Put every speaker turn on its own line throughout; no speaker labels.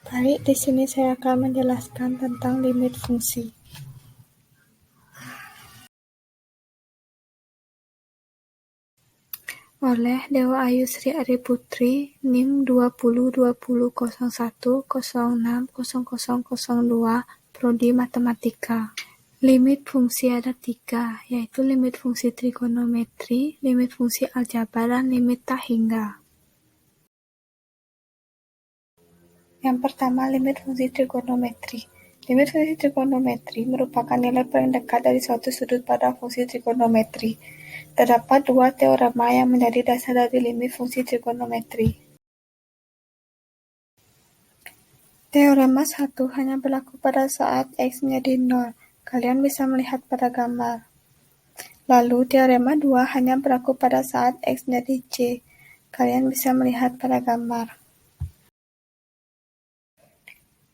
Baik, di sini saya akan menjelaskan tentang limit fungsi. Oleh Dewa Ayu Sri Ariputri, NIM 202021060002, Prodi Matematika. Limit fungsi ada 3, yaitu limit fungsi trigonometri, limit fungsi aljabar, dan limit tak hingga. Yang pertama, limit fungsi trigonometri. Limit fungsi trigonometri merupakan nilai paling dekat dari suatu sudut pada fungsi trigonometri. Terdapat dua teorema yang menjadi dasar dari limit fungsi trigonometri. Teorema 1 hanya berlaku pada saat X menjadi 0. Kalian bisa melihat pada gambar. Lalu, teorema 2 hanya berlaku pada saat X menjadi C. Kalian bisa melihat pada gambar.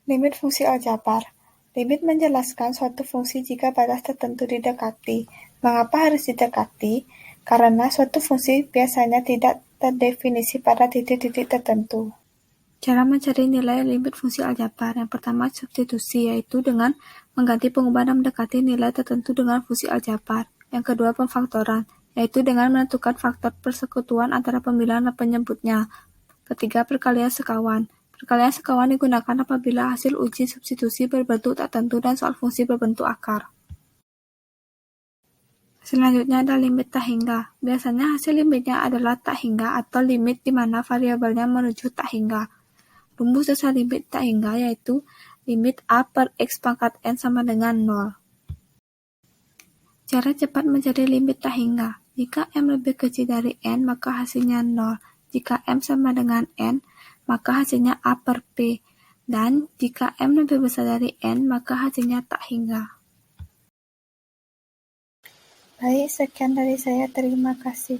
Limit fungsi aljabar. Limit menjelaskan suatu fungsi jika batas tertentu didekati. Mengapa harus didekati? Karena suatu fungsi biasanya tidak terdefinisi pada titik-titik tertentu. Cara mencari nilai limit fungsi aljabar. Yang pertama, substitusi, yaitu dengan mengganti pengubah dan mendekati nilai tertentu dengan fungsi aljabar. Yang kedua, pemfaktoran, yaitu dengan menentukan faktor persekutuan antara pembilangan dan penyebutnya. Ketiga, perkalian sekawan. Perkalian sekawan digunakan apabila hasil uji substitusi berbentuk tak tentu dan soal fungsi berbentuk akar. Selanjutnya ada limit tak hingga. Biasanya hasil limitnya adalah tak hingga atau limit di mana variabelnya menuju tak hingga. Rumus dasar limit tak hingga yaitu limit A per X pangkat N sama dengan 0. Cara cepat mencari limit tak hingga. Jika M lebih kecil dari N, maka hasilnya 0. Jika M sama dengan N, maka hasilnya A per P. Dan jika M lebih besar dari N, maka hasilnya tak hingga. Baik, sekian dari saya. Terima kasih.